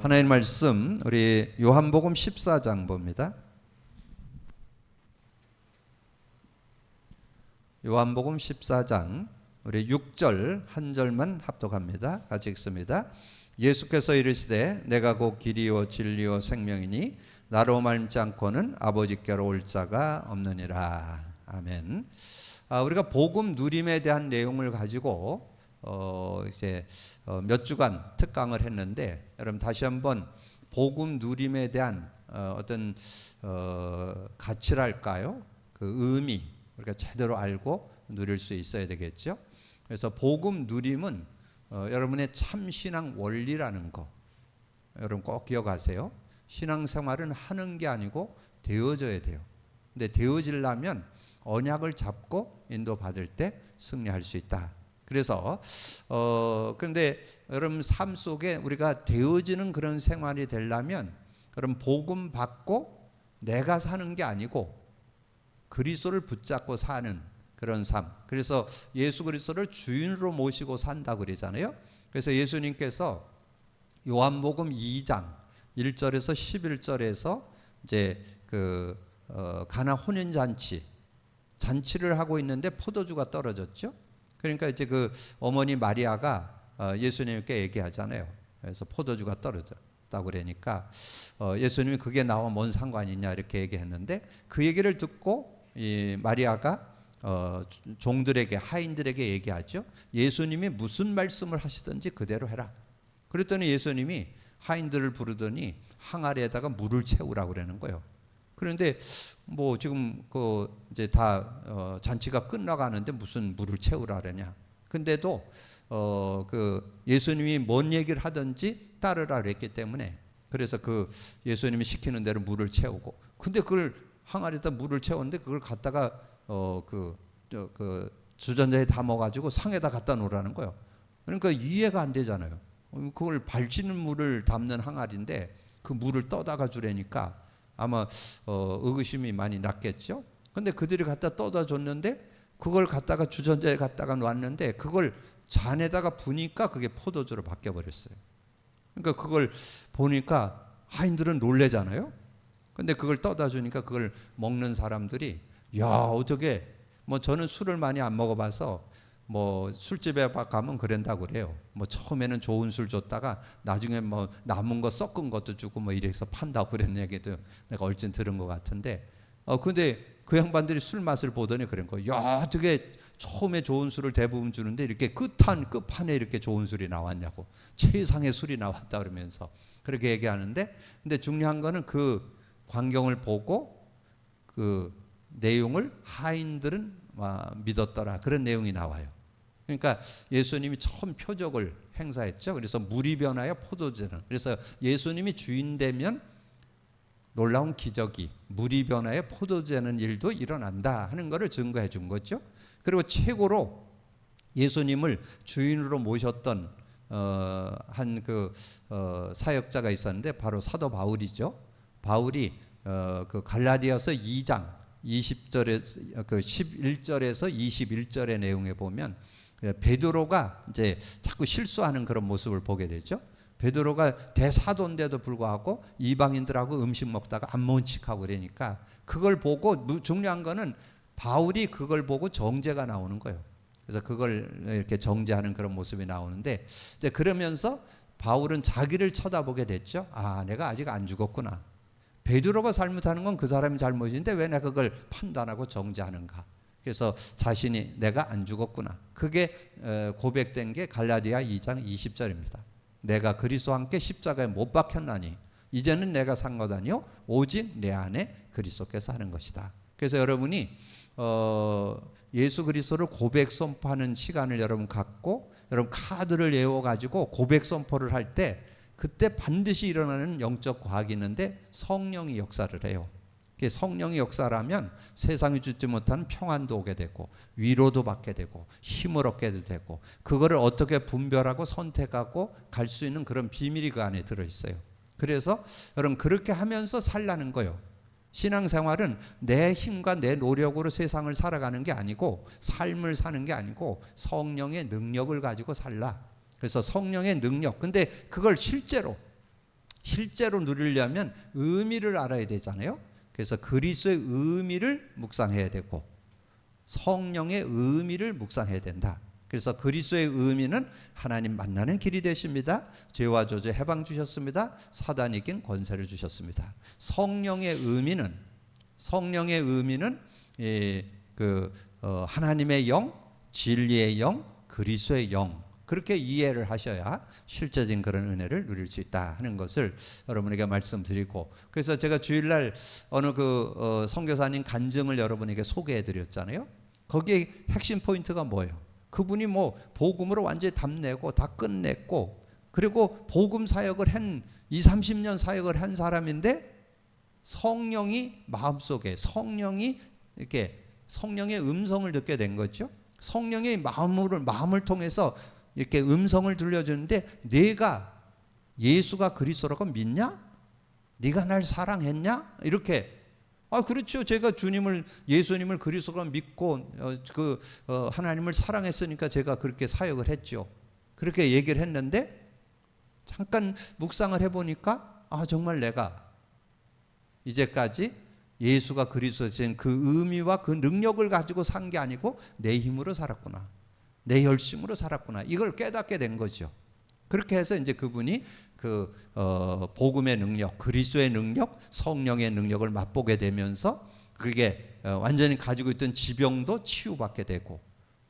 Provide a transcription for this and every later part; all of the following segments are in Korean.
하나님 말씀 우리 요한복음 14장 봅니다. 요한복음 14장 우리 6절 한 절만 합독합니다. 같이 읽습니다. 예수께서 이르시되 내가 곧 길이요 진리요 생명이니 나로 말미암지 않고는 아버지께로 올 자가 없느니라. 아멘. 우리가 복음 누림에 대한 내용을 가지고 이제 몇 주간 특강을 했는데, 여러분 다시 한번 복음 누림에 대한 어떤 가치랄까요? 그 의미 우리가 제대로 알고 누릴 수 있어야 되겠죠. 그래서 복음 누림은 여러분의 참신앙 원리라는 거 여러분 꼭 기억하세요. 신앙생활은 하는 게 아니고 되어져야 돼요. 근데 되어지려면 언약을 잡고 인도받을 때 승리할 수 있다. 그래서 그런데 여러분 삶 속에 우리가 되어지는 그런 생활이 되려면 여러분 복음 받고 내가 사는 게 아니고 그리스도를 붙잡고 사는 그런 삶. 그래서 예수 그리스도를 주인으로 모시고 산다 그러잖아요. 그래서 예수님께서 요한복음 2장 1절에서 11절에서 이제 그 가나 혼인 잔치를 하고 있는데 포도주가 떨어졌죠. 그러니까 이제 그 어머니 마리아가 예수님께 얘기하잖아요. 그래서 포도주가 떨어졌다고 그러니까 예수님이 그게 나와 뭔 상관이 있냐 이렇게 얘기했는데, 그 얘기를 듣고 이 마리아가 종들에게 하인들에게 얘기하죠. 예수님이 무슨 말씀을 하시든지 그대로 해라. 그랬더니 예수님이 하인들을 부르더니 항아리에다가 물을 채우라고 그러는 거예요. 그런데 뭐 지금 그 이제 다 잔치가 끝나가는데 무슨 물을 채우라 그러냐. 근데도 그 예수님이 뭔 얘기를 하든지 따르라 그랬기 때문에, 그래서 그 예수님이 시키는 대로 물을 채우고, 근데 그걸 항아리에다 물을 채웠는데 그걸 갖다가 그 주전자에 담아가지고 상에다 갖다 놓으라는 거예요. 그러니까 이해가 안 되잖아요. 그걸 발치는 물을 담는 항아리인데 그 물을 떠다가 주라니까 아마 의구심이 많이 났겠죠. 근데 그들이 갖다 떠다 줬는데 그걸 갖다가 주전자에 갖다가 놨는데 그걸 잔에다가 부니까 그게 포도주로 바뀌어 버렸어요. 그러니까 그걸 보니까 하인들은 놀래잖아요. 근데 그걸 떠다 주니까 그걸 먹는 사람들이 야, 어떻게, 뭐 저는 술을 많이 안 먹어봐서 뭐 술집에 가면 그런다고 그래요. 뭐 처음에는 좋은 술 줬다가 나중에 뭐 남은 거 섞은 것도 주고 뭐 이래서 판다고 그런 얘기도 내가 얼핏 들은 것 같은데, 근데 그 양반들이 술 맛을 보더니 그런 거예요. 야, 어떻게 처음에 좋은 술을 대부분 주는데 이렇게 끝판에 이렇게 좋은 술이 나왔냐고, 최상의 술이 나왔다 그러면서 그렇게 얘기하는데, 근데 중요한 거는 그 광경을 보고 그 내용을 하인들은 믿었더라, 그런 내용이 나와요. 그러니까 예수님이 처음 표적을 행사했죠. 그래서 물이 변하여 포도주는, 그래서 예수님이 주인 되면 놀라운 기적이, 물이 변하여 포도주는 일도 일어난다 하는 것을 증거해 준 거죠. 그리고 최고로 예수님을 주인으로 모셨던 한 그 사역자가 있었는데 바로 사도 바울이죠. 바울이 그 갈라디아서 2장 20절에서 그 11절에서 21절의 내용에 보면 베드로가 이제 자꾸 실수하는 그런 모습을 보게 되죠. 베드로가 대사도인데도 불구하고 이방인들하고 음식 먹다가 안 먹은 척하고 그러니까 그걸 보고, 중요한 거는 바울이 그걸 보고 정죄가 나오는 거예요. 그래서 그걸 이렇게 정죄하는 그런 모습이 나오는데, 이제 그러면서 바울은 자기를 쳐다보게 됐죠. 아, 내가 아직 안 죽었구나. 베드로가 잘못하는 건 그 사람이 잘못인데 왜 내가 그걸 판단하고 정죄하는가. 그래서 자신이 내가 안 죽었구나. 그게 고백된 게 갈라디아 2장 20절입니다. 내가 그리스도와 함께 십자가에 못 박혔나니 이제는 내가 산 것 아니요 오직 내 안에 그리스도께서 하는 것이다. 그래서 여러분이 예수 그리스도를 고백 선포하는 시간을 여러분 갖고 여러분 카드를 외워가지고 고백 선포를 할 때 그때 반드시 일어나는 영적 과학이 있는데 성령이 역사를 해요. 성령이 역사라면 세상이 주지 못하는 평안도 오게 되고 위로도 받게 되고 힘을 얻게 되고, 그거를 어떻게 분별하고 선택하고 갈 수 있는 그런 비밀이 그 안에 들어있어요. 그래서 여러분 그렇게 하면서 살라는 거예요. 신앙생활은 내 힘과 내 노력으로 세상을 살아가는 게 아니고, 삶을 사는 게 아니고 성령의 능력을 가지고 살라. 그래서 성령의 능력, 근데 그걸 실제로 실제로 누리려면 의미를 알아야 되잖아요. 그래서 그리스도의 의미를 묵상해야 되고 성령의 의미를 묵상해야 된다. 그래서 그리스도의 의미는 하나님 만나는 길이 되십니다. 죄와 저주 해방 주셨습니다. 사단 이긴 권세를 주셨습니다. 성령의 의미는 하나님의 영, 진리의 영, 그리스도의 영, 그렇게 이해를 하셔야 실제적인 그런 은혜를 누릴 수 있다 하는 것을 여러분에게 말씀드리고, 그래서 제가 주일날 어느 선교사님 간증을 여러분에게 소개해 드렸잖아요. 거기에 핵심 포인트가 뭐예요? 그분이 복음으로 완전히 답내고 다 끝냈고, 그리고 복음 사역을 한 20-30년 사역을 한 사람인데 성령이 마음속에 성령의 음성을 듣게 된 거죠. 성령의 마음을 통해서 이렇게 음성을 들려주는데, 내가 예수가 그리스도라고 믿냐? 네가 날 사랑했냐? 이렇게. 그렇죠. 제가 예수님을 그리스도로 믿고 하나님을 사랑했으니까 제가 그렇게 사역을 했죠. 그렇게 얘기를 했는데 잠깐 묵상을 해보니까 정말 내가 이제까지 예수가 그리스도인 그 의미와 그 능력을 가지고 산 게 아니고 내 힘으로 살았구나, 내 열심으로 살았구나, 이걸 깨닫게 된 거죠. 그렇게 해서 이제 그분이 복음의 능력, 그리스도의 능력, 성령의 능력을 맛보게 되면서 그게 완전히 가지고 있던 지병도 치유받게 되고,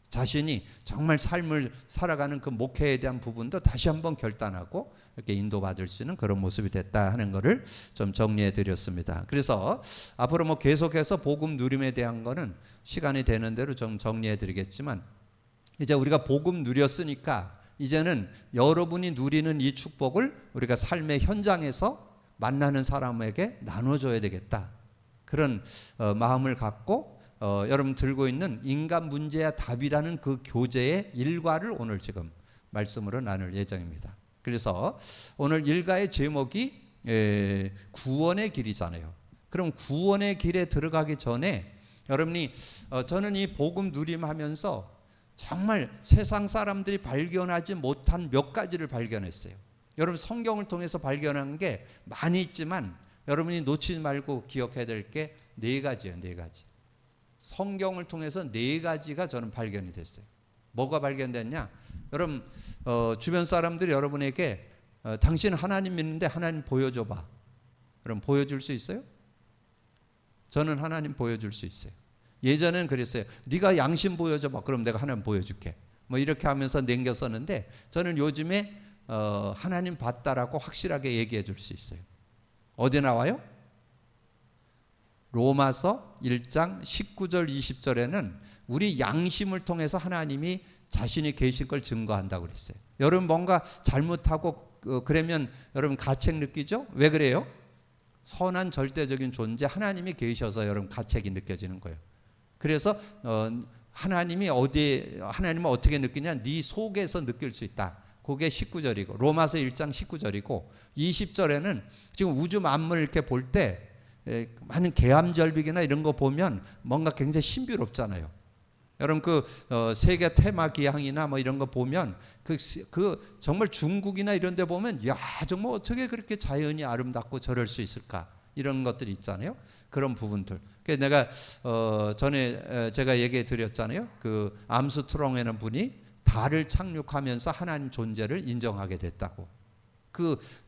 자신이 정말 삶을 살아가는 그 목회에 대한 부분도 다시 한번 결단하고 이렇게 인도받을 수 있는 그런 모습이 됐다 하는 것을 좀 정리해 드렸습니다. 그래서 앞으로 계속해서 복음 누림에 대한 거는 시간이 되는 대로 좀 정리해 드리겠지만, 이제 우리가 복음 누렸으니까 이제는 여러분이 누리는 이 축복을 우리가 삶의 현장에서 만나는 사람에게 나눠줘야 되겠다, 그런 마음을 갖고 여러분 들고 있는 인간 문제야 답이라는 그 교재의 일과를 오늘 지금 말씀으로 나눌 예정입니다. 그래서 오늘 일과의 제목이 구원의 길이잖아요. 그럼 구원의 길에 들어가기 전에 여러분이 저는 이 복음 누림하면서 정말 세상 사람들이 발견하지 못한 몇 가지를 발견했어요. 여러분 성경을 통해서 발견한 게 많이 있지만 여러분이 놓치지 말고 기억해야 될 게 4가지예요. 4가지. 성경을 통해서 4가지가 저는 발견이 됐어요. 뭐가 발견됐냐? 여러분 주변 사람들이 여러분에게 당신 하나님 믿는데 하나님 보여줘봐. 그럼 보여줄 수 있어요? 저는 하나님 보여줄 수 있어요. 예전에는 그랬어요. 네가 양심 보여줘봐. 그럼 내가 하나님 보여줄게. 이렇게 하면서 남겼었는데, 저는 요즘에 하나님 봤다라고 확실하게 얘기해 줄 수 있어요. 어디 나와요? 로마서 1장 19절 20절에는 우리 양심을 통해서 하나님이 자신이 계실 걸 증거한다고 그랬어요. 여러분 뭔가 잘못하고 그러면 여러분 가책 느끼죠? 왜 그래요? 선한 절대적인 존재 하나님이 계셔서 여러분 가책이 느껴지는 거예요. 그래서 하나님을 어떻게 느끼냐? 네 속에서 느낄 수 있다. 그게 19절이고 로마서 1장 19절이고 20절에는 지금 우주 만물 이렇게 볼 때 많은 계암절벽이나 이런 거 보면 뭔가 굉장히 신비롭잖아요. 여러분 세계 테마 기항이나 이런 거 보면 정말 중국이나 이런 데 보면 야 정말 어떻게 그렇게 자연이 아름답고 저럴 수 있을까, 이런 것들이 있잖아요. 그런 부분들. 그래서 내가 전에 제가 얘기해 드렸잖아요. 암스트롱이라는 분이 달을 착륙하면서 하나님 존재를 인정하게 됐다고.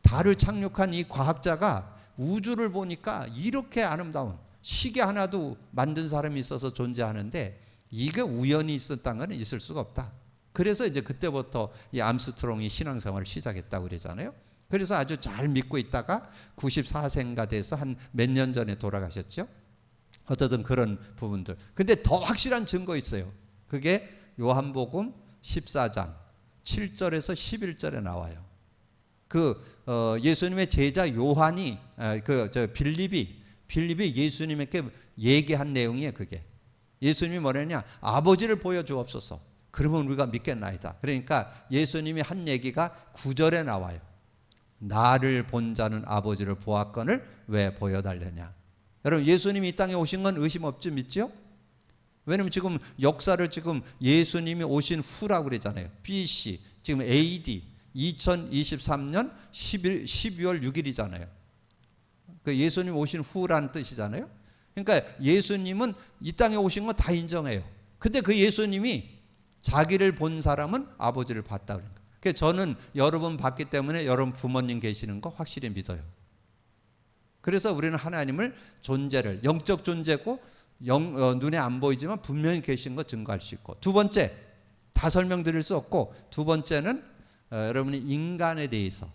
달을 착륙한 이 과학자가 우주를 보니까 이렇게 아름다운 시계 하나도 만든 사람이 있어서 존재하는데 이게 우연히 있었다는 건 있을 수가 없다. 그래서 이제 그때부터 이 암스트롱이 신앙생활을 시작했다고 그러잖아요. 그래서 아주 잘 믿고 있다가 94세인가 돼서 한 몇 년 전에 돌아가셨죠. 어떤 그런 부분들. 근데 더 확실한 증거 있어요. 그게 요한복음 14장 7절에서 11절에 나와요. 예수님의 제자 요한이 빌립이 예수님에게 얘기한 내용이에요. 그게 예수님이 뭐랬냐? 아버지를 보여주옵소서. 그러면 우리가 믿겠나이다. 그러니까 예수님이 한 얘기가 9절에 나와요. 나를 본 자는 아버지를 보았거늘 왜 보여달라냐. 여러분 예수님이 이 땅에 오신 건 의심 없지 믿죠? 왜냐면 지금 역사를 지금 예수님이 오신 후라고 그러잖아요. BC 지금 AD 2023년 12월 6일이잖아요. 그 예수님 오신 후라는 뜻이잖아요. 그러니까 예수님은 이 땅에 오신 건 다 인정해요. 근데 그 예수님이 자기를 본 사람은 아버지를 봤다 그러는 거예요. 그래서 저는 여러분 봤기 때문에 여러분 부모님 계시는 거 확실히 믿어요. 그래서 우리는 하나님을 존재를 영적 존재고 눈에 안 보이지만 분명히 계신 거 증거할 수 있고, 두 번째 다 설명드릴 수 없고, 두 번째는 여러분이 인간에 대해서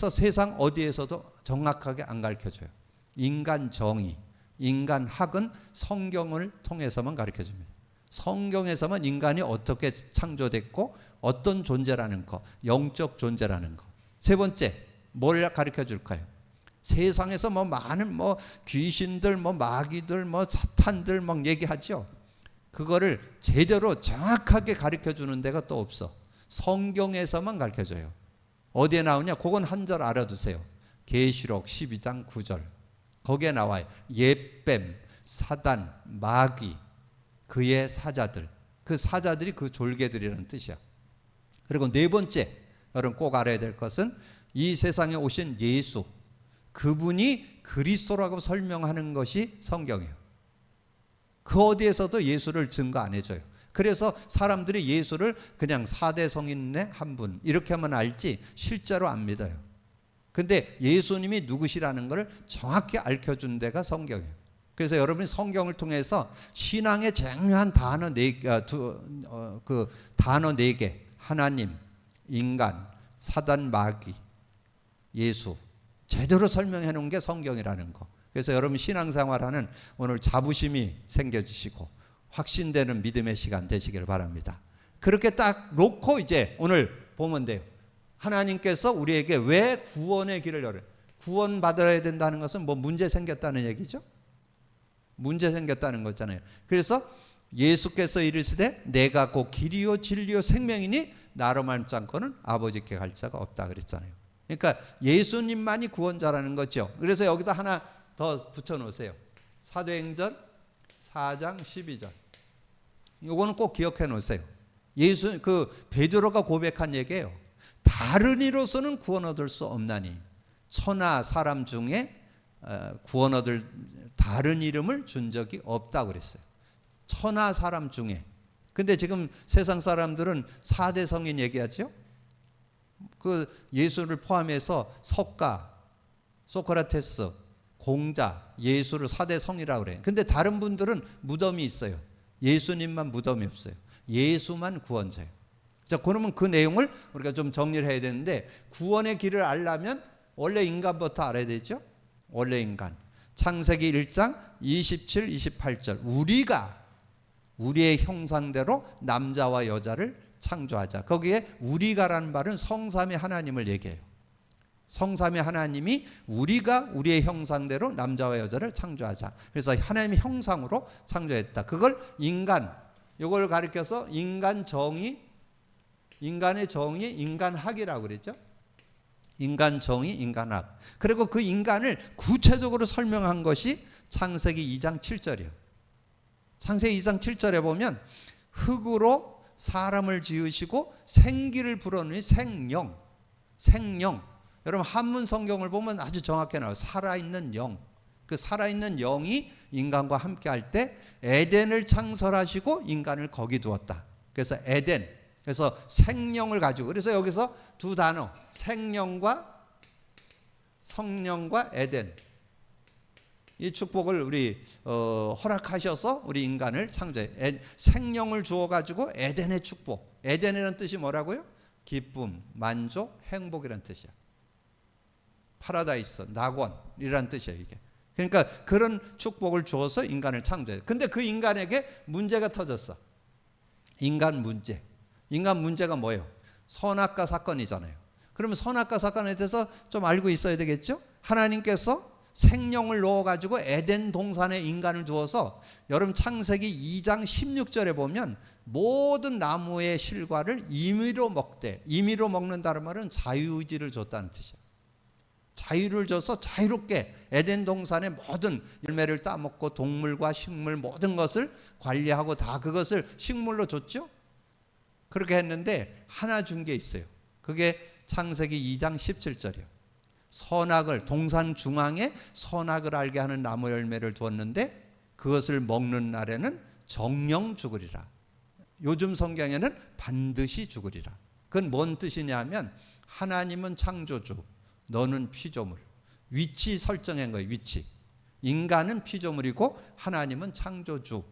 세상 어디에서도 정확하게 안 가르쳐줘요. 인간 정의, 인간 학은 성경을 통해서만 가르쳐줍니다. 성경에서만 인간이 어떻게 창조됐고 어떤 존재라는 거, 영적 존재라는 거. 세 번째 뭘 가르쳐줄까요? 세상에서 많은 귀신들, 마귀들, 사탄들 얘기하죠. 그거를 제대로 정확하게 가르쳐주는 데가 또 없어. 성경에서만 가르쳐줘요. 어디에 나오냐? 그건 한 절 알아두세요. 계시록 12장 9절. 거기에 나와요. 옛뱀, 사단, 마귀, 그의 사자들. 그 사자들이 그 졸개들이라는 뜻이야. 그리고 네 번째, 여러분 꼭 알아야 될 것은 이 세상에 오신 예수, 그분이 그리스도라고 설명하는 것이 성경이에요. 그 어디에서도 예수를 증거 안 해줘요. 그래서 사람들이 예수를 그냥 4대 성인의 한 분 이렇게만 알지 실제로 안 믿어요. 근데 예수님이 누구시라는 걸 정확히 알려준 데가 성경이에요. 그래서 여러분이 성경을 통해서 신앙의 중요한 단어 단어 4개, 하나님, 인간, 사단, 마귀, 예수 제대로 설명해 놓은 게 성경이라는 거. 그래서 여러분 신앙생활하는 오늘 자부심이 생겨지시고 확신되는 믿음의 시간 되시길 바랍니다. 그렇게 딱 놓고 이제 오늘 보면 돼요. 하나님께서 우리에게 왜 구원의 길을 열어요? 구원 받아야 된다는 것은 문제 생겼다는 얘기죠. 문제 생겼다는 거잖아요. 그래서 예수께서 이르시되 내가 곧 길이요 진리요 생명이니 나로 말미암지 않고는 아버지께 갈 자가 없다 그랬잖아요. 그러니까 예수님만이 구원자라는 거죠. 그래서 여기다 하나 더 붙여놓으세요. 사도행전 4장 12절. 이거는 꼭 기억해 놓으세요. 베드로가 고백한 얘기예요. 다른 이로서는 구원 얻을 수 없나니 천하 사람 중에 구원 얻을 다른 이름을 준 적이 없다고 그랬어요. 천하 사람 중에. 근데 지금 세상 사람들은 4대 성인 얘기하죠. 그 예수를 포함해서 석가, 소크라테스, 공자, 예수를 4대 성이라고 그래요. 근데 다른 분들은 무덤이 있어요. 예수님만 무덤이 없어요. 예수만 구원자예요. 자, 그러면 그 내용을 우리가 좀 정리를 해야 되는데, 구원의 길을 알려면 원래 인간부터 알아야 되죠. 원래 인간. 창세기 1장 27, 28절. 우리가 우리의 형상대로 남자와 여자를 창조하자. 거기에 우리가라는 말은 성삼위 하나님을 얘기해요. 성삼위 하나님이 우리가 우리의 형상대로 남자와 여자를 창조하자. 그래서 하나님의 형상으로 창조했다. 그걸 인간, 이걸 가리켜서 인간 정의, 인간의 정의, 인간학이라고 그랬죠. 인간 정의, 인간학. 그리고 그 인간을 구체적으로 설명한 것이 창세기 2장 7절이에요. 창세기 2장 7절에 보면 흙으로 사람을 지으시고 생기를 불어넣으니 생령. 여러분 한문 성경을 보면 아주 정확히 나와요. 살아있는 영. 그 살아있는 영이 인간과 함께 할 때 에덴을 창설하시고 인간을 거기 두었다. 그래서 에덴. 그래서 생령을 가지고, 그래서 여기서 두 단어, 생령과 성령과 에덴, 이 축복을 우리 허락하셔서 우리 인간을 창조해. 생령을 주어가지고 에덴의 축복. 에덴이라는 뜻이 뭐라고요? 기쁨, 만족, 행복이라는 뜻이야. 파라다이스, 낙원이라는 뜻이에요, 이게. 그러니까 그런 축복을 주어서 인간을 창조해. 근데 그 인간에게 문제가 터졌어. 인간 문제가 뭐예요? 선악과 사건이잖아요. 그러면 선악과 사건에 대해서 좀 알고 있어야 되겠죠? 하나님께서 생령을 넣어가지고 에덴 동산에 인간을 두어서, 여러분 창세기 2장 16절에 보면 모든 나무의 실과를 임의로 먹되, 임의로 먹는다는 말은 자유의지를 줬다는 뜻이에요. 자유를 줘서 자유롭게 에덴 동산의 모든 열매를 따먹고 동물과 식물 모든 것을 관리하고 다 그것을 식물로 줬죠. 그렇게 했는데 하나 준 게 있어요. 그게 창세기 2장 17절이요. 선악을 동산 중앙에 선악을 알게 하는 나무 열매를 두었는데 그것을 먹는 날에는 정령 죽으리라. 요즘 성경에는 반드시 죽으리라. 그건 뭔 뜻이냐면 하나님은 창조주, 너는 피조물. 위치 설정한 거예요. 위치. 인간은 피조물이고 하나님은 창조주.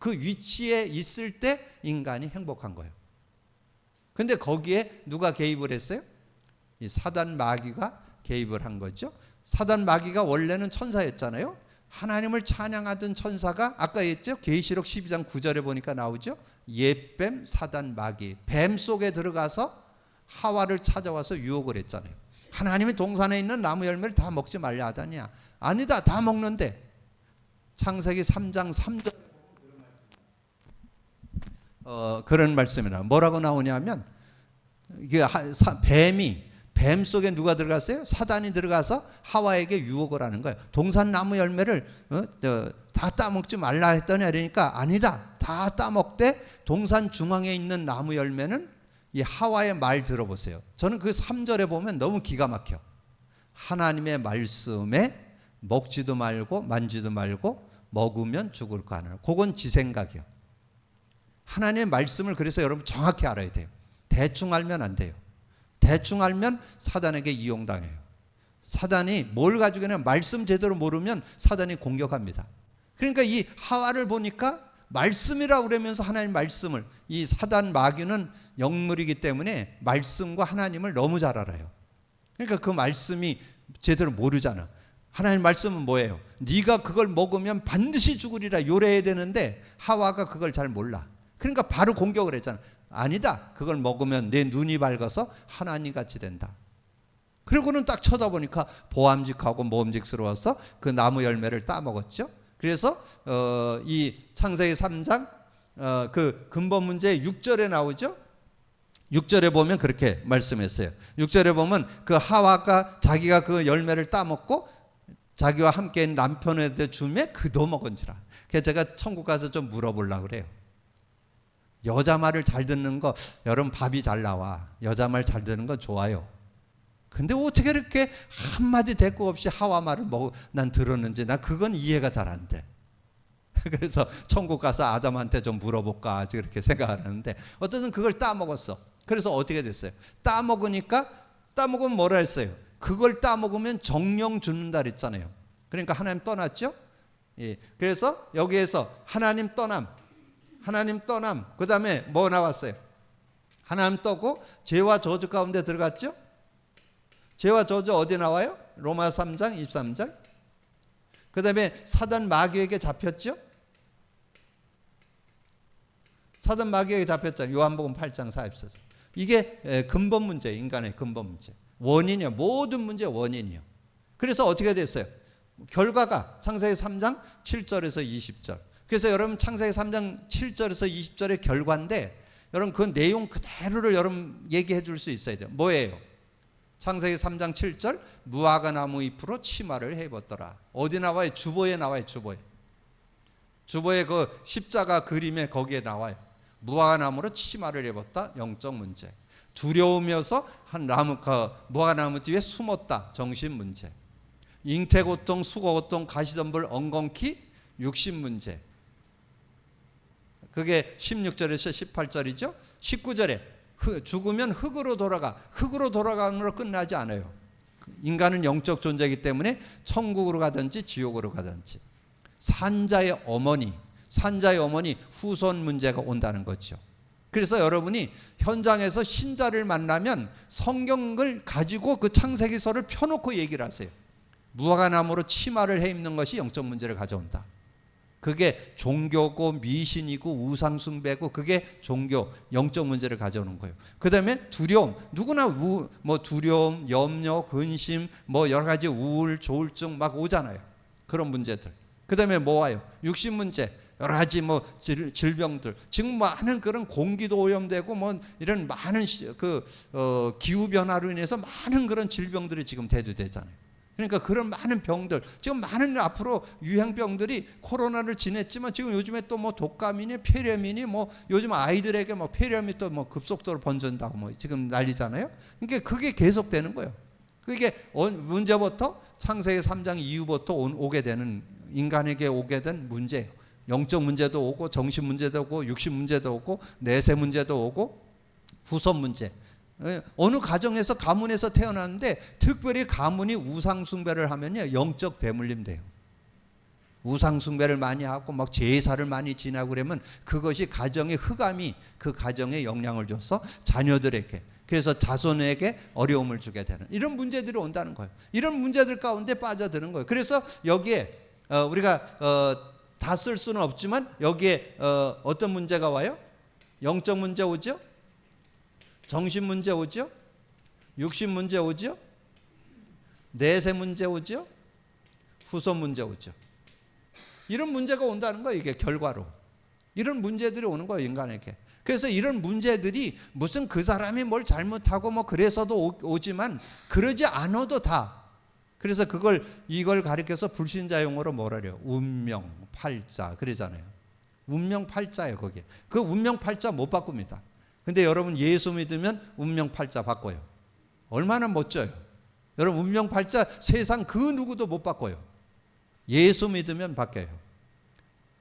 그 위치에 있을 때 인간이 행복한 거예요. 근데 거기에 누가 개입을 했어요? 이 사단 마귀가 개입을 한 거죠. 사단 마귀가 원래는 천사였잖아요. 하나님을 찬양하던 천사가 아까 했죠. 계시록 12장 9절에 보니까 나오죠. 옛뱀 사단 마귀, 뱀 속에 들어가서 하와를 찾아와서 유혹을 했잖아요. 하나님이 동산에 있는 나무 열매를 다 먹지 말려 하다냐. 아니다, 다 먹는데. 창세기 3장 3절 그런 말씀이나 뭐라고 나오냐면 이게 뱀 속에 누가 들어갔어요? 사단이 들어가서 하와에게 유혹을 하는 거예요. 동산 나무 열매를 다 따먹지 말라 했더니 그러니까 아니다, 다 따먹되 동산 중앙에 있는 나무 열매는 이 하와의 말 들어보세요. 저는 그 3절에 보면 너무 기가 막혀. 하나님의 말씀에 먹지도 말고 만지도 말고 먹으면 죽을 거 하나. 그건 지 생각이요. 하나님의 말씀을 그래서 여러분 정확히 알아야 돼요. 대충 알면 안 돼요. 대충 알면 사단에게 이용당해요. 사단이 뭘 가지고 있냐, 말씀 제대로 모르면 사단이 공격합니다. 그러니까 이 하와를 보니까 말씀이라고 그러면서 하나님 말씀을, 이 사단 마귀는 영물이기 때문에 말씀과 하나님을 너무 잘 알아요. 그러니까 그 말씀이 제대로 모르잖아. 하나님 말씀은 뭐예요? 네가 그걸 먹으면 반드시 죽으리라 요래야 되는데 하와가 그걸 잘 몰라. 그러니까 바로 공격을 했잖아. 아니다, 그걸 먹으면 내 눈이 밝아서 하나님같이 된다. 그리고는 딱 쳐다보니까 보암직하고 모험직스러워서 그 나무 열매를 따먹었죠. 그래서 이 창세기 3장 그 근본 문제 6절에 나오죠. 6절에 보면 그렇게 말씀했어요. 6절에 보면 그 하와가 자기가 그 열매를 따먹고 자기와 함께 있는 남편한테 주매 그도 먹은지라. 그래서 제가 천국 가서 좀 물어보려고 그래요. 여자 말을 잘 듣는 거, 여러분 밥이 잘 나와. 여자 말 잘 듣는 거 좋아요. 근데 어떻게 이렇게 한마디 대꾸 없이 하와 말을 난 들었는지 난 그건 이해가 잘 안 돼. 그래서 천국 가서 아담한테 좀 물어볼까 그렇게 생각하는데 어쨌든 그걸 따먹었어. 그래서 어떻게 됐어요? 따먹으면 뭐라 했어요? 그걸 따먹으면 정령 죽는다 그랬잖아요. 그러니까 하나님 떠났죠? 예. 그래서 여기에서 하나님 떠남, 그 다음에 뭐 나왔어요? 하나님 떠고 죄와 저주 가운데 들어갔죠? 죄와 저주 어디 나와요? 로마 3장 23절. 그 다음에 사단 마귀에게 잡혔죠? 사단 마귀에게 잡혔잖아요. 요한복음 8장 44절. 이게 근본 문제예요. 인간의 근본 문제. 원인이요. 모든 문제의 원인이요. 그래서 어떻게 됐어요? 결과가 창세기 3장 7절에서 20절. 그래서 여러분 창세기 3장 7절에서 20절의 결과인데 여러분 그 내용 그대로를 여러분 얘기해 줄 수 있어야 돼요. 뭐예요? 창세기 3장 7절 무화과 나무 잎으로 치마를 해입었더라. 어디 나와요? 주보에 나와요. 주보에 그 십자가 그림에 거기에 나와요. 무화과 나무로 치마를 입었다. 영적 문제. 두려우면서 한 무화과 나무 뒤에 숨었다. 정신 문제. 잉태고통, 수고고통, 가시덤불, 엉겅퀴, 육신 문제. 그게 16절에서 18절이죠. 19절에 죽으면 흙으로 돌아감으로 끝나지 않아요. 인간은 영적 존재이기 때문에 천국으로 가든지 지옥으로 가든지. 산자의 어머니 후손 문제가 온다는 거죠. 그래서 여러분이 현장에서 신자를 만나면 성경을 가지고 그 창세기서를 펴놓고 얘기를 하세요. 무화과나무로 치마를 해입는 것이 영적 문제를 가져온다. 그게 종교고 미신이고 우상숭배고 그게 종교, 영적 문제를 가져오는 거예요. 그 다음에 두려움. 누구나 두려움, 염려, 근심, 여러 가지 우울, 조울증 막 오잖아요. 그런 문제들. 그 다음에 뭐 와요? 육신 문제. 여러 가지 질병들. 지금 많은 그런 공기도 오염되고 이런 많은 기후 변화로 인해서 많은 그런 질병들이 지금 대두되잖아요. 그러니까 그런 많은 병들, 지금 많은 앞으로 유행병들이 코로나를 지냈지만 지금 요즘에 또 뭐 독감이니 폐렴이니 뭐 요즘 아이들에게 뭐 폐렴이 또 뭐 급속도로 번진다고 뭐 지금 난리잖아요. 그러니까 그게 계속되는 거예요. 그게 문제부터 창세기 3장 이후부터 오게 되는, 인간에게 오게 된 문제예요. 영적 문제도 오고 정신 문제도 오고 육신 문제도 오고 내세 문제도 오고 후손 문제. 어느 가정에서 가문에서 태어났는데 특별히 가문이 우상숭배를 하면요 영적 대물림 돼요. 우상숭배를 많이 하고 막 제사를 많이 지나고 그러면 그것이 가정의 흑암이 그 가정에 영향을 줘서 자녀들에게, 그래서 자손에게 어려움을 주게 되는 이런 문제들이 온다는 거예요. 이런 문제들 가운데 빠져드는 거예요. 그래서 여기에 우리가 다 쓸 수는 없지만 여기에 어떤 문제가 와요? 영적 문제 오죠? 정신 문제 오죠? 육신 문제 오죠? 내세 문제 오죠? 후손 문제 오죠? 이런 문제가 온다는 거예요. 이게 결과로 이런 문제들이 오는 거예요, 인간에게. 그래서 이런 문제들이 무슨 그 사람이 뭘 잘못하고 뭐 그래서도 오지만 그러지 않아도 다. 그래서 이걸 가리켜서 불신자 용어로 뭐라 그래요? 운명 팔자 그러잖아요. 운명 팔자예요. 거기에 그 운명 팔자 못 바꿉니다. 근데 여러분 예수 믿으면 운명 팔자 바꿔요. 얼마나 멋져요. 여러분 운명 팔자 세상 그 누구도 못 바꿔요. 예수 믿으면 바뀌어요.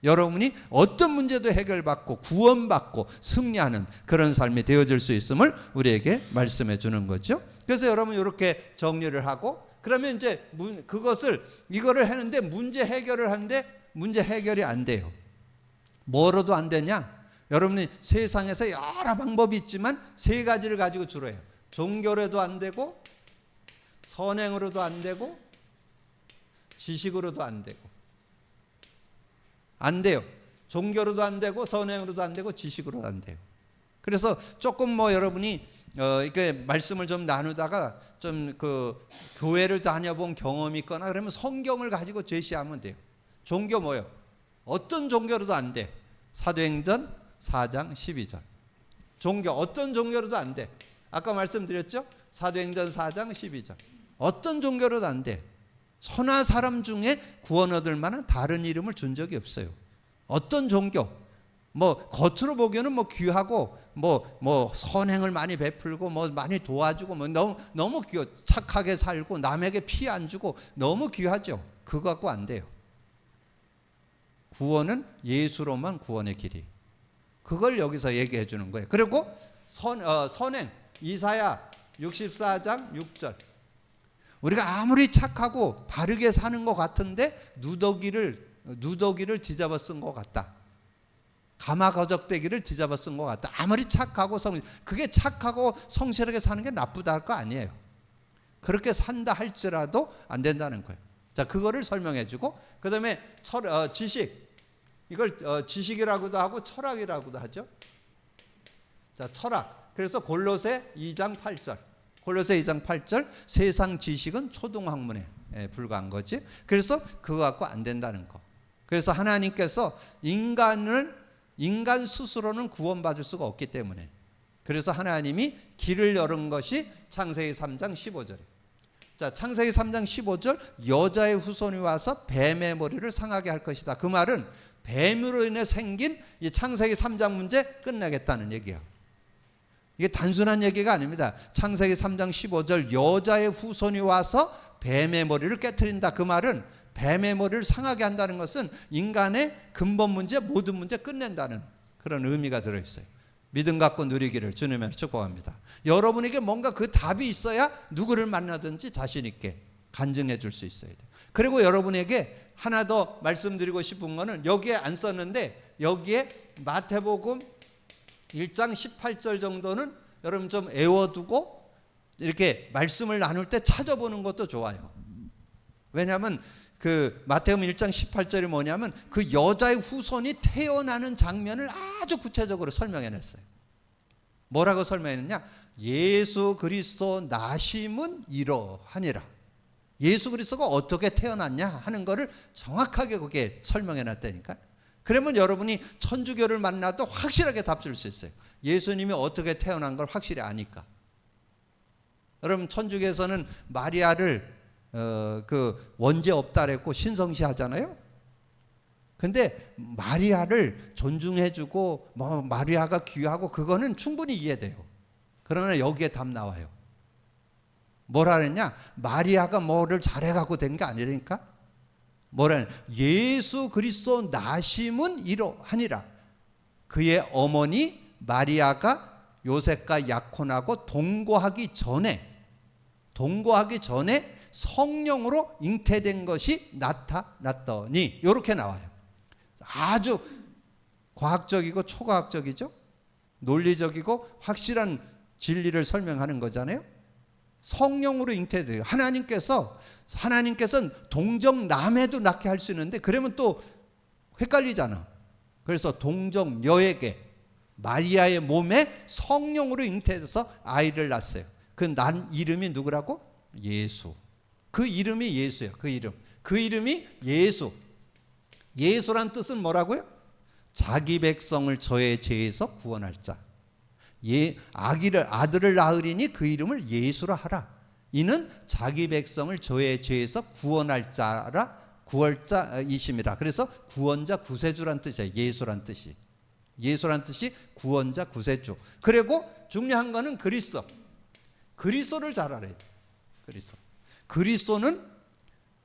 여러분이 어떤 문제도 해결받고 구원받고 승리하는 그런 삶이 되어질 수 있음을 우리에게 말씀해 주는 거죠. 그래서 여러분 이렇게 정리를 하고, 그러면 이제 이거를 하는데 문제 해결을 하는데 문제 해결이 안 돼요. 뭐로도 안 되냐? 여러분이 세상에서 여러 방법이 있지만 세 가지를 가지고 주로 해요. 종교로도 안 되고, 선행으로도 안 되고, 지식으로도 안 되고. 안 돼요. 종교로도 안 되고, 선행으로도 안 되고, 지식으로도 안 돼요. 그래서 조금 뭐 여러분이 이렇게 말씀을 좀 나누다가 좀 그 교회를 다녀본 경험이 있거나 그러면 성경을 가지고 제시하면 돼요. 종교 뭐요? 어떤 종교로도 안 돼. 사도행전 4장 12절. 종교 어떤 종교로도 안 돼. 아까 말씀드렸죠? 사도행전 4장 12절. 어떤 종교로도 안 돼. 천하 사람 중에 구원 얻을 만한 다른 이름을 준 적이 없어요. 어떤 종교, 뭐 겉으로 보기에는 뭐 귀하고 뭐 선행을 많이 베풀고 뭐 많이 도와주고 뭐 너무 귀하, 착하게 살고 남에게 피해 안 주고 너무 귀하죠. 그거 갖고 안 돼요. 구원은 예수로만 구원의 길이. 그걸 여기서 얘기해 주는 거예요. 그리고 선행 이사야 64장 6절. 우리가 아무리 착하고 바르게 사는 것 같은데 누더기를 뒤잡아 쓴 것 같다. 가마거적대기를 뒤잡아 쓴 것 같다. 아무리 착하고 그게 착하고 성실하게 사는 게 나쁘다 할 거 아니에요. 그렇게 산다 할지라도 안 된다는 거예요. 자, 그거를 설명해 주고, 그 다음에 지식, 이걸 지식이라고도 하고 철학이라고도 하죠. 자, 철학. 그래서 골로새 2장 8절. 골로새 2장 8절, 세상 지식은 초등학문에 불과한 거지. 그래서 그거 갖고 안 된다는 거. 그래서 하나님께서 인간 스스로는 구원받을 수가 없기 때문에, 그래서 하나님이 길을 열은 것이 창세기 3장 15절이에요. 자, 창세기 3장 15절, 여자의 후손이 와서 뱀의 머리를 상하게 할 것이다. 그 말은 뱀으로 인해 생긴 이 창세기 3장 문제 끝내겠다는 얘기예요. 이게 단순한 얘기가 아닙니다. 창세기 3장 15절, 여자의 후손이 와서 뱀의 머리를 깨트린다. 그 말은 뱀의 머리를 상하게 한다는 것은 인간의 근본 문제, 모든 문제 끝낸다는 그런 의미가 들어있어요. 믿음 갖고 누리기를 주님의 축복합니다. 여러분에게 뭔가 그 답이 있어야 누구를 만나든지 자신 있게 간증해 줄 수 있어야 돼요. 그리고 여러분에게 하나 더 말씀드리고 싶은 거는, 여기에 안 썼는데 여기에 마태복음 1장 18절 정도는 여러분 좀 애워두고 이렇게 말씀을 나눌 때 찾아보는 것도 좋아요. 왜냐하면 그 마태복음 1장 18절이 뭐냐면 그 여자의 후손이 태어나는 장면을 아주 구체적으로 설명해냈어요. 뭐라고 설명했느냐? 예수 그리스도 나심은 이러하니라. 예수 그리스도가 어떻게 태어났냐 하는 거를 정확하게 거기에 설명해놨다니까. 그러면 여러분이 천주교를 만나도 확실하게 답 줄 수 있어요. 예수님이 어떻게 태어난 걸 확실히 아니까. 여러분 천주교에서는 마리아를 그 원죄 없다랬고 신성시 하잖아요. 근데 마리아를 존중해주고 뭐 마리아가 귀하고 그거는 충분히 이해돼요. 그러나 여기에 답 나와요. 뭐라 그랬냐? 마리아가 뭐를 잘해갖고 된 게 아니라니까. 뭐라 예수 그리스도 나심은 이러하니라. 그의 어머니 마리아가 요셉과 약혼하고 동거하기 전에 성령으로 잉태된 것이 나타났더니 이렇게 나와요. 아주 과학적이고 초과학적이죠. 논리적이고 확실한 진리를 설명하는 거잖아요. 성령으로 잉태돼요. 하나님께서는 동정남에도 낳게 할 수 있는데 그러면 또 헷갈리잖아. 그래서 동정녀에게 마리아의 몸에 성령으로 잉태해서 아이를 낳았어요. 그 난 이름이 누구라고? 예수. 그 이름이 예수예요. 그 이름이 예수. 예수란 뜻은 뭐라고요? 자기 백성을 저의 죄에서 구원할 자. 아들을 낳으리니 그 이름을 예수라 하라. 이는 자기 백성을 저의 죄에서 구원할 자라, 구원자이심이라. 그래서 구원자 구세주란 뜻이에요. 예수란 뜻이 구원자 구세주. 그리고 중요한 거는 그리스도를 잘 알아야 돼요. 그리스도는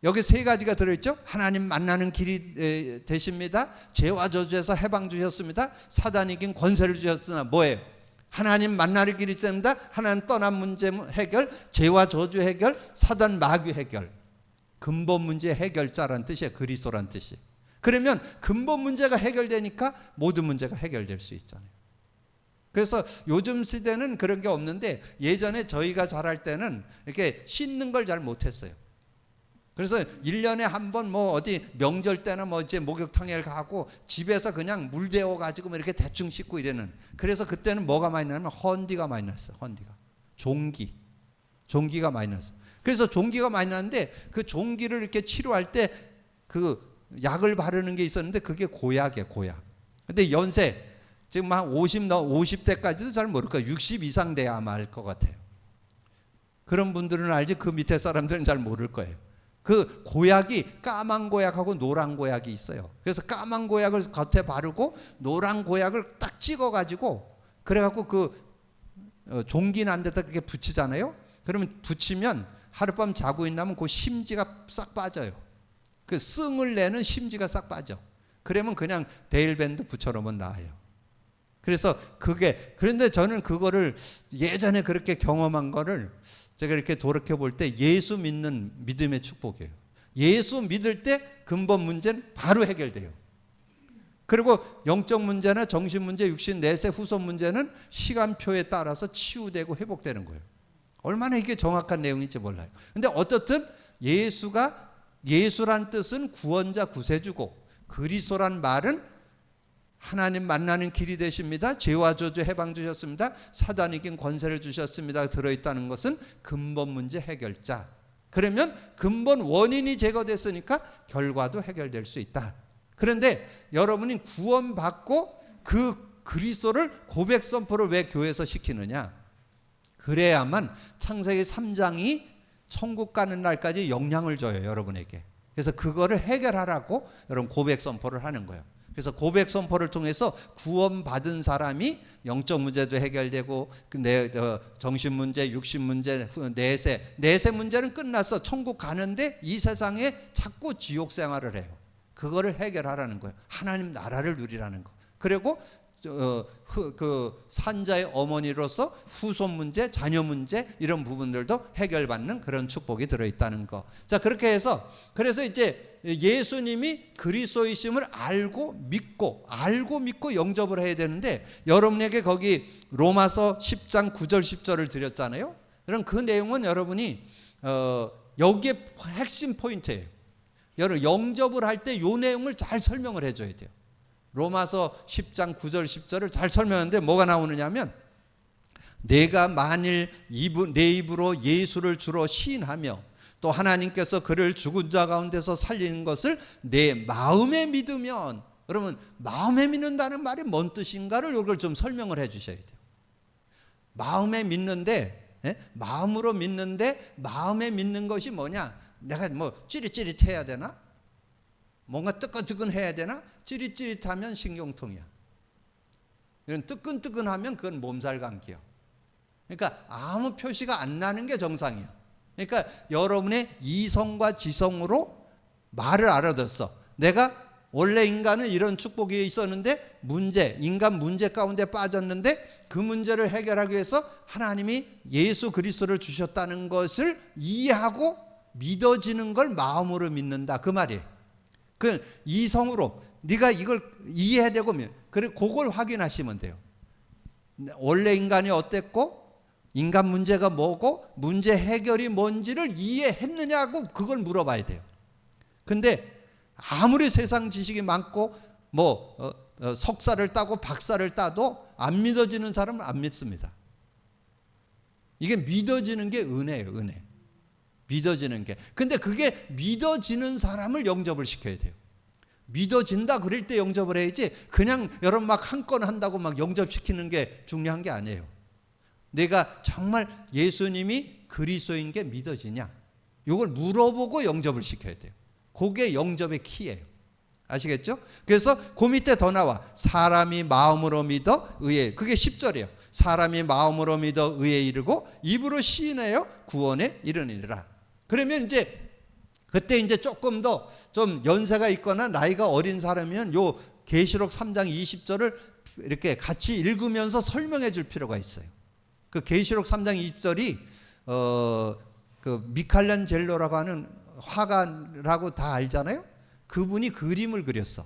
여기 세 가지가 들어있죠. 하나님 만나는 길이 되십니다. 죄와 저주에서 해방 주셨습니다. 사단 이긴 권세를 주셨으나 뭐예요? 하나님 만나는 길이 됩니다. 하나님 떠난 문제 해결, 죄와 저주 해결, 사단 마귀 해결. 근본 문제 해결자란 뜻이에요. 그리스도란 뜻이. 그러면 근본 문제가 해결되니까 모든 문제가 해결될 수 있잖아요. 그래서 요즘 시대는 그런 게 없는데 예전에 저희가 자랄 때는 이렇게 씻는 걸 잘 못했어요. 그래서 1년에 한 번 뭐 어디 명절 때나 뭐 이제 목욕탕에 가고 집에서 그냥 물 데워 가지고 뭐 이렇게 대충 씻고 이래는. 그래서 그때는 뭐가 많이 나냐면 헌디가 많이 났어요. 종기가 많이 났어요. 그래서 종기가 많이 났는데 그 종기를 이렇게 치료할 때 그 약을 바르는 게 있었는데 그게 고약이에요. 근데 연세 지금 한 50대까지도 잘 모를 거예요. 60 이상 돼야 아마 알 것 같아요. 그런 분들은 알지 그 밑에 사람들은 잘 모를 거예요. 그 고약이 까만 고약하고 노란 고약이 있어요. 그래서 까만 고약을 겉에 바르고 노란 고약을 딱 찍어가지고 그래갖고 그 종기 난 데다 그렇게 붙이잖아요. 그러면 붙이면 하룻밤 자고 있나면 그 심지가 싹 빠져요. 그 승을 내는 심지가 싹 빠져. 그러면 그냥 데일밴드 붙여놓으면 나아요. 그래서 그런데 저는 그거를 예전에 그렇게 경험한 거를 제가 이렇게 돌이켜 볼 때 예수 믿는 믿음의 축복이에요. 예수 믿을 때 근본 문제는 바로 해결돼요. 그리고 영적 문제나 정신 문제, 육신 내세 후손 문제는 시간표에 따라서 치유되고 회복되는 거예요. 얼마나 이게 정확한 내용인지 몰라요. 근데 어떻든 예수란 뜻은 구원자 구세주고 그리스도란 말은 하나님 만나는 길이 되십니다. 죄와 저주 해방 주셨습니다. 사단 이긴 권세를 주셨습니다. 들어있다는 것은 근본 문제 해결자. 그러면 근본 원인이 제거됐으니까 결과도 해결될 수 있다. 그런데 여러분이 구원받고 그 그리스도를 고백 선포를 왜 교회에서 시키느냐? 그래야만 창세기 3장이 천국 가는 날까지 영향을 줘요, 여러분에게. 그래서 그거를 해결하라고 여러분 고백 선포를 하는 거예요. 그래서 고백 선포를 통해서 구원받은 사람이 영적 문제도 해결되고 정신 문제, 육신 문제, 내세 문제는 끝났어. 천국 가는데 이 세상에 자꾸 지옥 생활을 해요. 그거를 해결하라는 거예요. 하나님 나라를 누리라는 거. 그리고 그 산자의 어머니로서 후손 문제, 자녀 문제 이런 부분들도 해결받는 그런 축복이 들어있다는 거. 자, 그렇게 해서 그래서 이제 예수님이 그리스도이심을 알고 믿고 영접을 해야 되는데 여러분에게 거기 로마서 10장 9절 10절을 드렸잖아요. 그럼 그 내용은 여러분이 여기에 핵심 포인트예요. 여러분 영접을 할 때 이 내용을 잘 설명을 해줘야 돼요. 로마서 10장 9절 10절을 잘 설명하는데 뭐가 나오느냐면 내가 만일 내 입으로 예수를 주로 시인하며 또 하나님께서 그를 죽은 자 가운데서 살리는 것을 내 마음에 믿으면, 여러분 마음에 믿는다는 말이 뭔 뜻인가를 이걸 좀 설명을 해 주셔야 돼요. 마음에 믿는데 마음으로 믿는데 마음에 믿는 것이 뭐냐? 내가 뭐 찌릿찌릿해야 되나? 뭔가 뜨끈뜨끈해야 되나? 찌릿찌릿하면 신경통이야. 이런 뜨끈뜨끈하면 그건 몸살 감기야. 그러니까 아무 표시가 안 나는 게 정상이야. 그러니까 여러분의 이성과 지성으로 말을 알아듣어. 내가 원래 인간은 이런 축복이 있었는데 인간 문제 가운데 빠졌는데 그 문제를 해결하기 위해서 하나님이 예수 그리스도를 주셨다는 것을 이해하고 믿어지는 걸 마음으로 믿는다. 그 말이에요. 그 이성으로 네가 이걸 이해되고 그리고 그걸 확인하시면 돼요. 원래 인간이 어땠고 인간 문제가 뭐고 문제 해결이 뭔지를 이해했느냐고 그걸 물어봐야 돼요. 근데 아무리 세상 지식이 많고 석사를 따고 박사를 따도 안 믿어지는 사람은 안 믿습니다. 이게 믿어지는 게 은혜예요. 은혜. 믿어지는 게. 근데 그게 믿어지는 사람을 영접을 시켜야 돼요. 믿어진다 그럴 때 영접을 해야지 그냥 여러분 막 한 건 한다고 막 영접시키는 게 중요한 게 아니에요. 내가 정말 예수님이 그리스도인 게 믿어지냐? 이걸 물어보고 영접을 시켜야 돼요. 그게 영접의 키예요. 아시겠죠? 그래서 그 밑에 더 나와. 사람이 마음으로 믿어 의에. 그게 10절이에요. 사람이 마음으로 믿어 의에 이르고 입으로 시인하여 구원에 이르니라. 그러면 그때 조금 더 좀 연세가 있거나 나이가 어린 사람이면 요 계시록 3장 20절을 이렇게 같이 읽으면서 설명해 줄 필요가 있어요. 그 계시록 3장 20절이 그 미켈란젤로라고 하는 화가라고 다 알잖아요. 그분이 그림을 그렸어.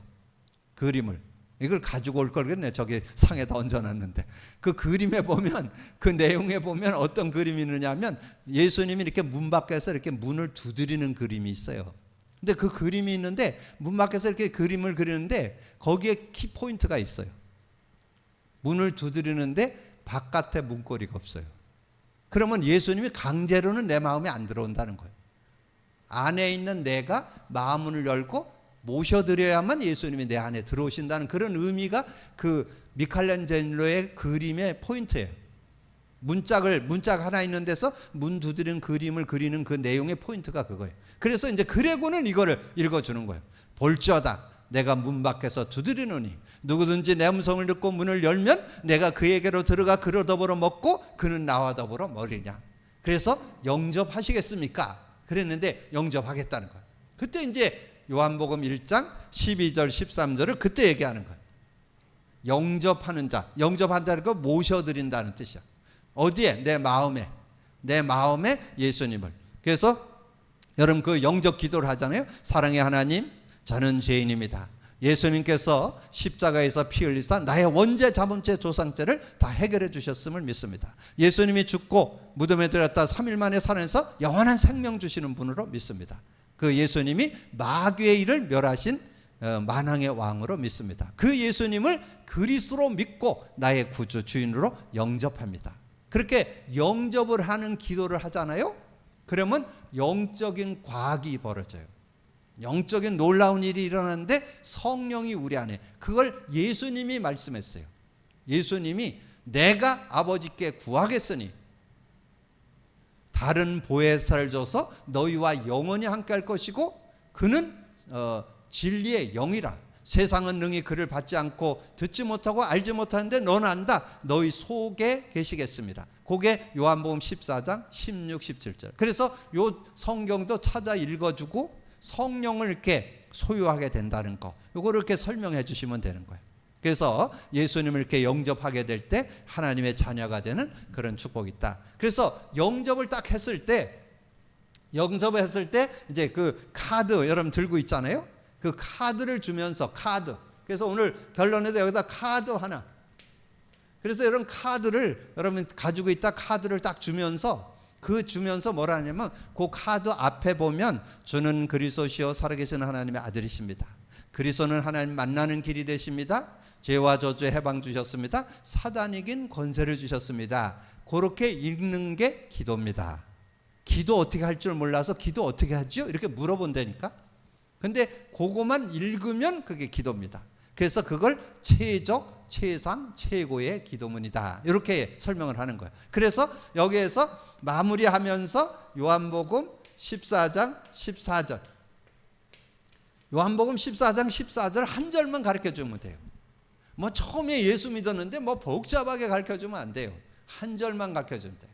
그림을. 이걸 가지고 올 걸 그랬네. 저기 상에다 얹어놨는데. 그 그림에 보면 그 내용에 보면 어떤 그림이 있느냐면 예수님이 이렇게 문 밖에서 이렇게 문을 두드리는 그림이 있어요. 근데 그 그림이 있는데 문 밖에서 이렇게 그림을 그리는데 거기에 키포인트가 있어요. 문을 두드리는데 바깥에 문고리가 없어요. 그러면 예수님이 강제로는 내 마음에 안 들어온다는 거예요. 안에 있는 내가 마음을 열고 모셔드려야만 예수님이 내 안에 들어오신다는 그런 의미가 그 미켈란젤로의 그림의 포인트예요. 문짝 하나 있는 데서 문 두드리는 그림을 그리는 그 내용의 포인트가 그거예요. 그래서 그레고는 이거를 읽어주는 거예요. 볼지어다 내가 문 밖에서 두드리노니 누구든지 내 음성을 듣고 문을 열면 내가 그에게로 들어가 그로 더불어 먹고 그는 나와 더불어 먹으리냐. 그래서 영접하시겠습니까? 그랬는데 영접하겠다는 거예요. 그때 요한복음 1장 12절 13절을 그때 얘기하는 거예요. 영접하는 자, 영접한다는 거 모셔드린다는 뜻이야. 어디에? 내 마음에 예수님을. 그래서 여러분 그 영접 기도를 하잖아요. 사랑의 하나님, 저는 죄인입니다. 예수님께서 십자가에서 피 흘리사 나의 원죄 자범죄 조상죄를 다 해결해 주셨음을 믿습니다. 예수님이 죽고 무덤에 들었다 3일 만에 살아나서 영원한 생명 주시는 분으로 믿습니다. 그 예수님이 마귀의 일을 멸하신 만왕의 왕으로 믿습니다. 그 예수님을 그리스도로 믿고 나의 구주 주인으로 영접합니다. 그렇게 영접을 하는 기도를 하잖아요. 그러면 영적인 과학이 벌어져요. 영적인 놀라운 일이 일어나는데 성령이 우리 안에, 그걸 예수님이 말씀했어요. 예수님이 내가 아버지께 구하겠으니 다른 보혜사를 줘서 너희와 영원히 함께 할 것이고 그는 진리의 영이라. 세상은 능히 그를 받지 않고 듣지 못하고 알지 못하는데 너는 안다. 너희 속에 계시겠습니다. 그게 요한복음 14장 16, 17절. 그래서 요 성경도 찾아 읽어주고 성령을 이렇게 소유하게 된다는 거, 이거를 이렇게 설명해 주시면 되는 거예요. 그래서 예수님을 이렇게 영접하게 될 때 하나님의 자녀가 되는 그런 축복이 있다. 그래서 영접을 딱 했을 때 이제 그 카드 여러분 들고 있잖아요. 그 카드를 주면서 그래서 오늘 결론에도 여기다 카드 하나. 그래서 이런 카드를 여러분 가지고 있다 카드를 딱 주면서 뭐라 하냐면 그 카드 앞에 보면 주는 그리스도시요 살아계신 하나님의 아들이십니다. 그리스도는 하나님 만나는 길이 되십니다. 죄와 저주의 해방 주셨습니다. 사단 이긴 권세를 주셨습니다. 그렇게 읽는 게 기도입니다. 기도 어떻게 할 줄 몰라서 기도 어떻게 하죠? 이렇게 물어본다니까. 근데 그거만 읽으면 그게 기도입니다. 그래서 그걸 최상, 최고의 기도문이다. 이렇게 설명을 하는 거예요. 그래서 여기에서 마무리하면서 요한복음 14장 14절. 요한복음 14장 14절 한 절만 가르쳐 주면 돼요. 뭐 처음에 예수 믿었는데 뭐 복잡하게 가르쳐 주면 안 돼요. 한 절만 가르쳐 주면 돼요.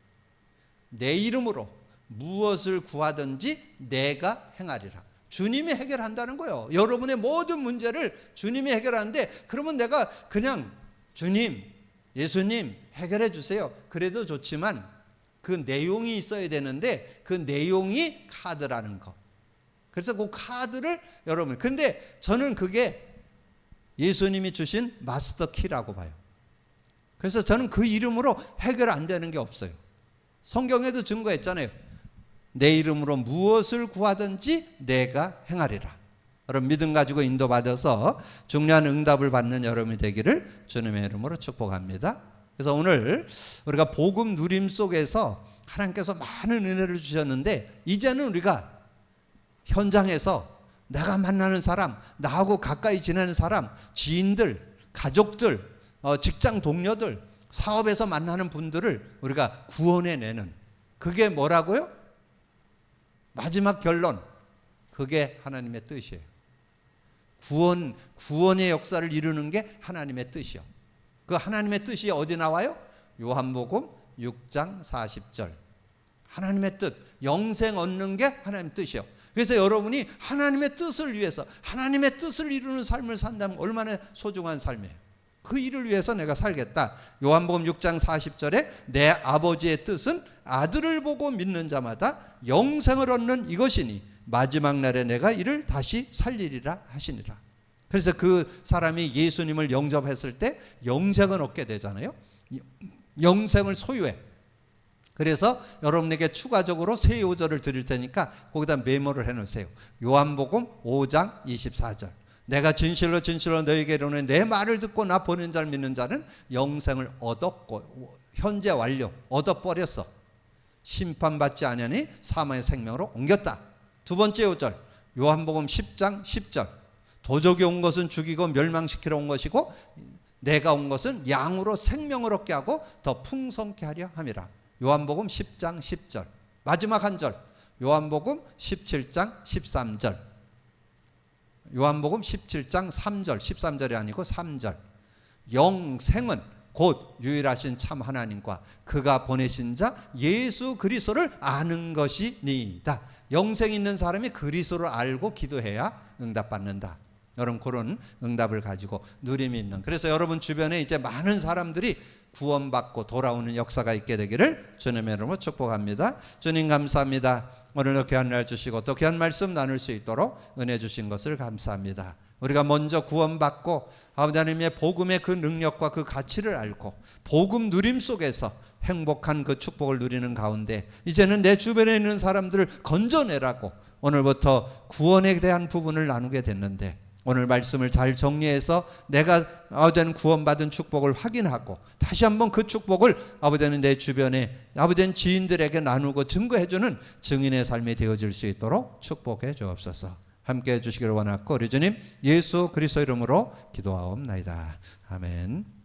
내 이름으로 무엇을 구하든지 내가 행하리라. 주님이 해결한다는 거예요. 여러분의 모든 문제를 주님이 해결하는데, 그러면 내가 그냥 주님, 예수님 해결해 주세요. 그래도 좋지만 그 내용이 있어야 되는데, 그 내용이 카드라는 거. 그래서 그 카드를 여러분, 근데 저는 그게 예수님이 주신 마스터 키라고 봐요. 그래서 저는 그 이름으로 해결 안 되는 게 없어요. 성경에도 증거했잖아요. 내 이름으로 무엇을 구하든지 내가 행하리라. 여러분 믿음 가지고 인도받아서 중요한 응답을 받는 여러분이 되기를 주님의 이름으로 축복합니다. 그래서 오늘 우리가 복음 누림 속에서 하나님께서 많은 은혜를 주셨는데, 이제는 우리가 현장에서 내가 만나는 사람, 나하고 가까이 지내는 사람, 지인들, 가족들, 직장 동료들, 사업에서 만나는 분들을 우리가 구원해내는, 그게 뭐라고요? 마지막 결론, 그게 하나님의 뜻이에요. 구원의 역사를 이루는 게 하나님의 뜻이요. 그 하나님의 뜻이 어디 나와요? 요한복음 6장 40절. 하나님의 뜻, 영생 얻는 게 하나님의 뜻이요. 그래서 여러분이 하나님의 뜻을 위해서 하나님의 뜻을 이루는 삶을 산다면 얼마나 소중한 삶이에요. 그 일을 위해서 내가 살겠다. 요한복음 6장 40절에 내 아버지의 뜻은 아들을 보고 믿는 자마다 영생을 얻는 이것이니 마지막 날에 내가 이를 다시 살리리라 하시니라. 그래서 그 사람이 예수님을 영접했을 때 영생을 얻게 되잖아요. 영생을 소유해. 그래서 여러분에게 추가적으로 새 요절을 드릴 테니까 거기다 메모를 해놓으세요. 요한복음 5장 24절. 내가 진실로 진실로 너희에게 이르노니 내 말을 듣고 나 보낸 자를 믿는 자는 영생을 얻었고, 현재 완료, 얻어버렸어. 심판받지 아니하니 사망의 생명으로 옮겼다. 두 번째 요절 요한복음 10장 10절. 도적이 온 것은 죽이고 멸망시키러 온 것이고 내가 온 것은 양으로 생명을 얻게 하고 더 풍성케 하려 함이라. 요한복음 10장 10절. 마지막 한 절 요한복음 17장 13절. 요한복음 17장 3절. 13절이 아니고 3절. 영생은 곧 유일하신 참 하나님과 그가 보내신 자 예수 그리스도를 아는 것이니이다. 영생 있는 사람이 그리스도를 알고 기도해야 응답받는다. 여러분 그런 응답을 가지고 누림이 있는, 그래서 여러분 주변에 이제 많은 사람들이 구원받고 돌아오는 역사가 있게 되기를 주님의 이름으로 축복합니다. 주님 감사합니다. 오늘 귀한 날 주시고 또 귀한 말씀 나눌 수 있도록 은혜 주신 것을 감사합니다. 우리가 먼저 구원받고 하나님의 복음의 그 능력과 그 가치를 알고 복음 누림 속에서 행복한 그 축복을 누리는 가운데 이제는 내 주변에 있는 사람들을 건져내라고 오늘부터 구원에 대한 부분을 나누게 됐는데, 오늘 말씀을 잘 정리해서 내가 아버지는 구원받은 축복을 확인하고 다시 한번 그 축복을 아버지는 내 주변에 아버지는 지인들에게 나누고 증거해주는 증인의 삶이 되어질 수 있도록 축복해 주옵소서. 함께해 주시기를 원하고 우리 주님 예수 그리스도 이름으로 기도하옵나이다. 아멘.